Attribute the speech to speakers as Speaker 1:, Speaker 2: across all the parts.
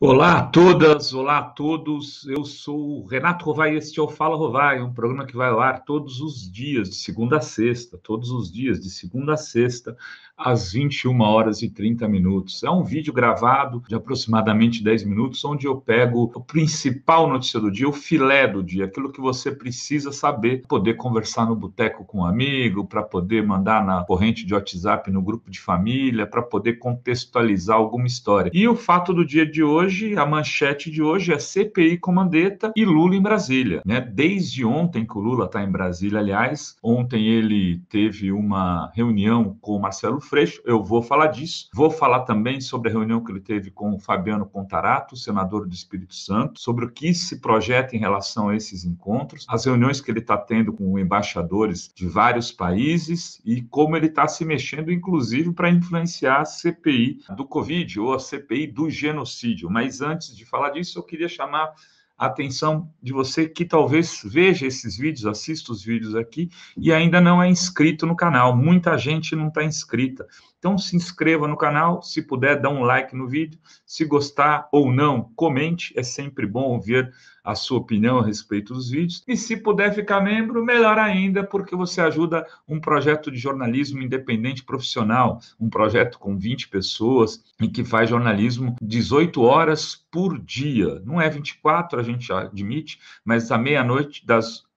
Speaker 1: Olá a todas, olá a todos. Eu sou o Renato Rovai e este é o Fala Rovai, um programa que vai ao ar todos os dias, de segunda a sexta, todos os dias, de segunda a sexta, às 21h30. É um vídeo gravado de aproximadamente 10 minutos, onde eu pego o principal notícia do dia, o filé do dia, aquilo que você precisa saber, poder conversar no boteco com um amigo, para poder mandar na corrente de WhatsApp no grupo de família, para poder contextualizar alguma história. E o fato do dia de hoje, a manchete de hoje é CPI com Mandetta e Lula em Brasília, né? Desde ontem que o Lula está em Brasília, aliás, ontem ele teve uma reunião com o Marcelo Freixo, eu vou falar disso, vou falar também sobre a reunião que ele teve com o Fabiano Contarato, senador do Espírito Santo, sobre o que se projeta em relação a esses encontros, as reuniões que ele está tendo com embaixadores de vários países e como ele está se mexendo, inclusive, para influenciar a CPI do Covid ou a CPI do genocídio. Mas antes de falar disso, eu queria chamar a atenção de você que talvez veja esses vídeos, assista os vídeos aqui e ainda não é inscrito no canal. Muita gente não está inscrita. Então, se inscreva no canal, se puder, dá um like no vídeo. Se gostar ou não, comente. É sempre bom ouvir a sua opinião a respeito dos vídeos. E se puder ficar membro, melhor ainda, porque você ajuda um projeto de jornalismo independente profissional, um projeto com 20 pessoas e que faz jornalismo 18 horas por dia. Não é 24, a gente admite, mas à meia-noite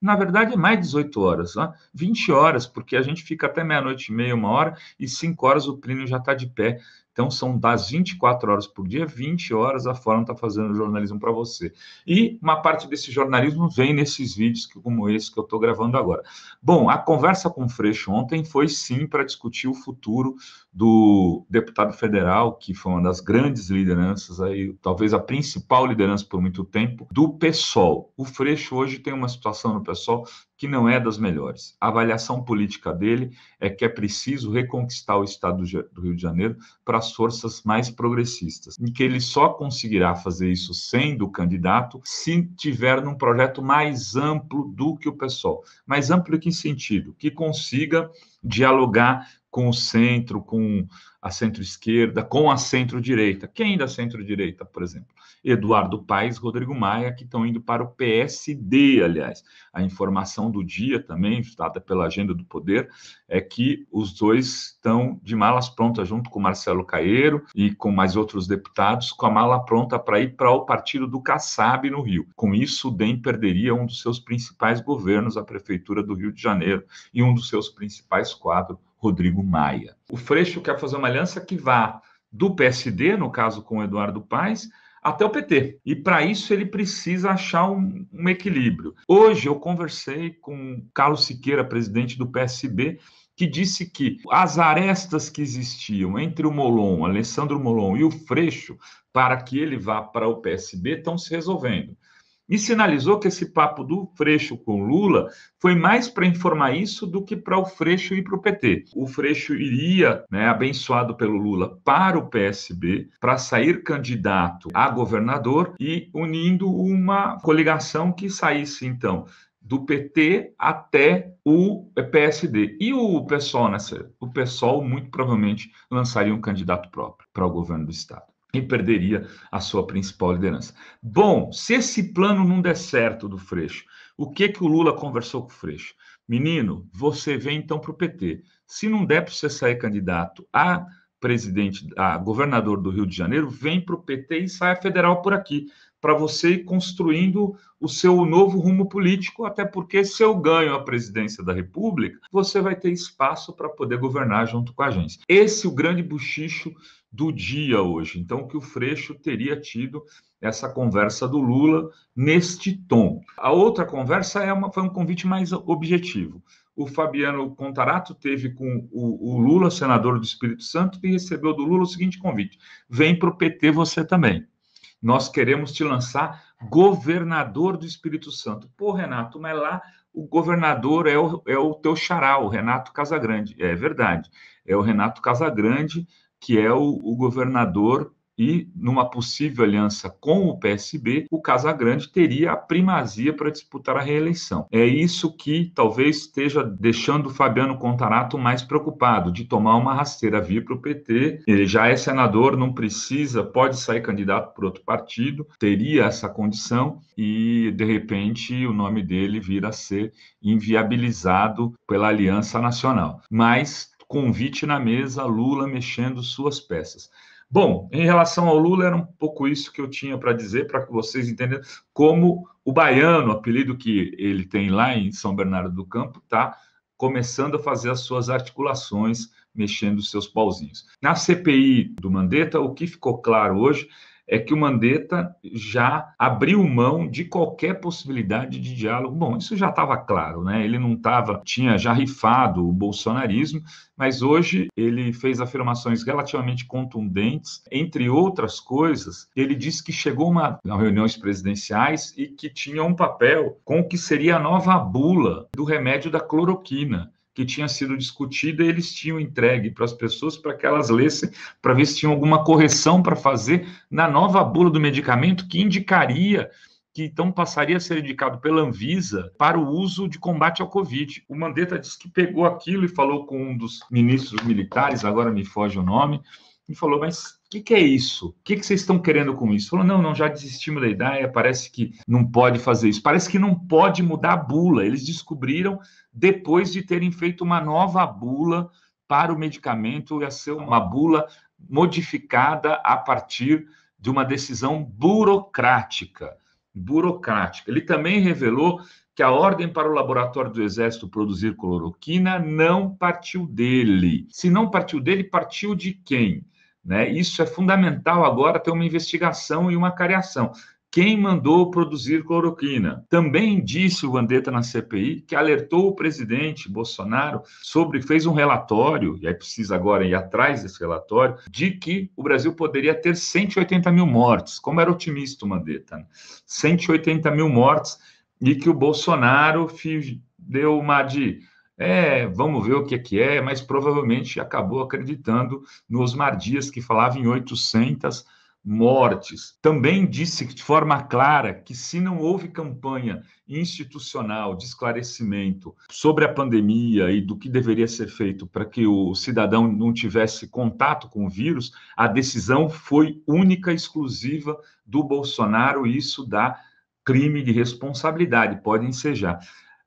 Speaker 1: Na verdade, é mais 18 horas, né? 20 horas, porque a gente fica até meia-noite e meia, 1 hora, e 5 horas o Plínio já está de pé. Então, são das 24 horas por dia, 20 horas a Fórum está fazendo jornalismo para você. E uma parte desse jornalismo vem nesses vídeos como esse que eu estou gravando agora. Bom, a conversa com o Freixo ontem foi sim para discutir o futuro do deputado federal, que foi uma das grandes lideranças, aí, talvez a principal liderança por muito tempo, do PSOL. O Freixo hoje tem uma situação no PSOL que não é das melhores. A avaliação política dele é que é preciso reconquistar o estado do Rio de Janeiro para as forças mais progressistas, e que ele só conseguirá fazer isso sendo candidato se tiver num projeto mais amplo do que o PSOL. Mais amplo em que sentido? Que consiga dialogar com o centro, com a centro-esquerda, com a centro-direita. Quem da centro-direita, por exemplo? Eduardo Paes, Rodrigo Maia, que estão indo para o PSD, aliás. A informação do dia também, dada pela Agenda do Poder, é que os dois estão de malas prontas, junto com Marcelo Caeiro e com mais outros deputados, com a mala pronta para ir para o partido do Kassab no Rio. Com isso, o DEM perderia um dos seus principais governos, a Prefeitura do Rio de Janeiro, e um dos seus principais quadros, Rodrigo Maia. O Freixo quer fazer uma aliança que vá do PSD, no caso com o Eduardo Paes, até o PT. E para isso ele precisa achar um equilíbrio. Hoje eu conversei com Carlos Siqueira, presidente do PSB, que disse que as arestas que existiam entre o Molon, Alessandro Molon e o Freixo, para que ele vá para o PSB, estão se resolvendo. E sinalizou que esse papo do Freixo com Lula foi mais para informar isso do que para o Freixo ir para o PT. O Freixo iria, né, abençoado pelo Lula, para o PSB, para sair candidato a governador e unindo uma coligação que saísse, então, do PT até o PSD. E o PSOL muito provavelmente lançaria um candidato próprio para o governo do Estado e perderia a sua principal liderança. Bom, se esse plano não der certo do Freixo, o que o Lula conversou com o Freixo? Menino, você vem então para o PT. Se não der para você sair candidato a governador do Rio de Janeiro, vem para o PT e sai a federal por aqui, para você ir construindo o seu novo rumo político, até porque se eu ganho a presidência da República, você vai ter espaço para poder governar junto com a gente. Esse é o grande bochicho do dia hoje. Então, que o Freixo teria tido essa conversa do Lula neste tom. A outra conversa foi um convite mais objetivo. O Fabiano Contarato teve com o Lula, senador do Espírito Santo, e recebeu do Lula o seguinte convite: vem para o PT você também. Nós queremos te lançar governador do Espírito Santo. Pô, Renato, mas lá o governador é o teu xará, o Renato Casagrande. É verdade, é o Renato Casagrande que é o governador e, numa possível aliança com o PSB, o Casagrande teria a primazia para disputar a reeleição. É isso que talvez esteja deixando o Fabiano Contarato mais preocupado, de tomar uma rasteira, vir para o PT. Ele já é senador, não precisa, pode sair candidato por outro partido, teria essa condição e, de repente, o nome dele vir a ser inviabilizado pela Aliança Nacional. Mas, convite na mesa, Lula mexendo suas peças. Bom, em relação ao Lula, era um pouco isso que eu tinha para dizer, para que vocês entendam como o baiano, apelido que ele tem lá em São Bernardo do Campo, está começando a fazer as suas articulações, mexendo os seus pauzinhos. Na CPI do Mandetta, o que ficou claro hoje é que o Mandetta já abriu mão de qualquer possibilidade de diálogo. Bom, isso já estava claro, né? Ele não estava, tinha já rifado o bolsonarismo, mas hoje ele fez afirmações relativamente contundentes. Entre outras coisas, ele disse que chegou a reuniões presidenciais e que tinha um papel com o que seria a nova bula do remédio da cloroquina, que tinha sido discutida, e eles tinham entregue para as pessoas para que elas lessem, para ver se tinha alguma correção para fazer na nova bula do medicamento que indicaria que então passaria a ser indicado pela Anvisa para o uso de combate ao Covid. O Mandetta disse que pegou aquilo e falou com um dos ministros militares, agora me foge o nome, e falou, mas o que é isso? O que vocês estão querendo com isso? Falou, não, já desistimos da ideia, parece que não pode fazer isso. Parece que não pode mudar a bula. Eles descobriram depois de terem feito uma nova bula para o medicamento, ia ser uma bula modificada a partir de uma decisão burocrática. Ele também revelou que a ordem para o laboratório do Exército produzir cloroquina não partiu dele. Se não partiu dele, partiu de quem? Né? Isso é fundamental agora, ter uma investigação e uma cariação. Quem mandou produzir cloroquina? Também disse o Mandetta na CPI que alertou o presidente Bolsonaro fez um relatório, e aí precisa agora ir atrás desse relatório, de que o Brasil poderia ter 180 mil mortes. Como era otimista o Mandetta, né? 180 mil mortes, e que o Bolsonaro deu uma de... vamos ver o que é, mas provavelmente acabou acreditando no Osmar Dias, que falava em 800 mortes. Também disse de forma clara que se não houve campanha institucional de esclarecimento sobre a pandemia e do que deveria ser feito para que o cidadão não tivesse contato com o vírus, a decisão foi única e exclusiva do Bolsonaro, e isso dá crime de responsabilidade, pode ensejar.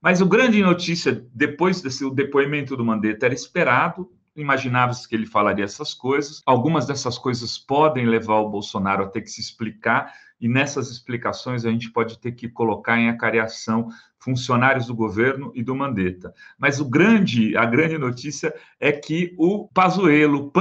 Speaker 1: Mas a grande notícia, depois desse depoimento do Mandetta, era esperado, imaginava-se que ele falaria essas coisas. Algumas dessas coisas podem levar o Bolsonaro a ter que se explicar, e nessas explicações a gente pode ter que colocar em acariação funcionários do governo e do Mandetta. Mas a grande notícia é que o Pazuello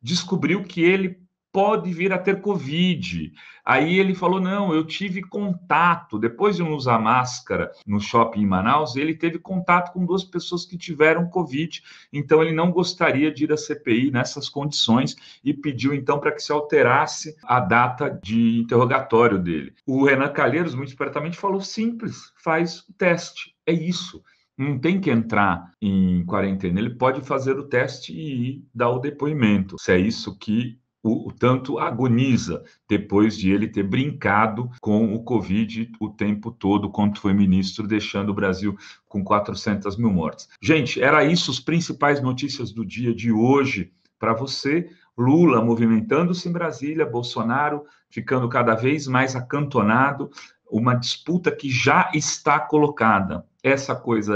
Speaker 1: descobriu que ele pode vir a ter Covid. Aí ele falou, não, eu tive contato, depois de não usar máscara no shopping em Manaus, ele teve contato com 2 pessoas que tiveram Covid, então ele não gostaria de ir à CPI nessas condições e pediu então para que se alterasse a data de interrogatório dele. O Renan Calheiros, muito espertamente, falou, simples, faz o teste, é isso. Não tem que entrar em quarentena, ele pode fazer o teste e ir dar o depoimento, se é isso que o tanto agoniza depois de ele ter brincado com o Covid o tempo todo, quando foi ministro, deixando o Brasil com 400 mil mortes. Gente, era isso, as principais notícias do dia de hoje para você. Lula movimentando-se em Brasília, Bolsonaro ficando cada vez mais acantonado, uma disputa que já está colocada. Essa coisa,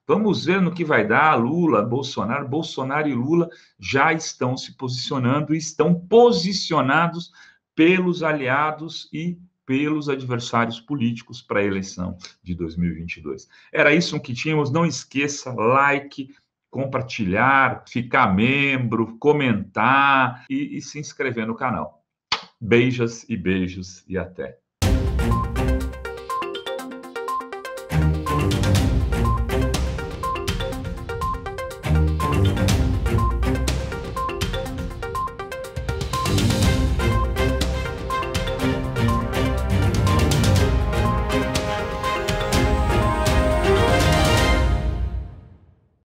Speaker 1: vamos ver no que vai dar, Lula, Bolsonaro e Lula já estão se posicionando e estão posicionados pelos aliados e pelos adversários políticos para a eleição de 2022. Era isso que tínhamos, não esqueça, like, compartilhar, ficar membro, comentar e se inscrever no canal. Beijos e até.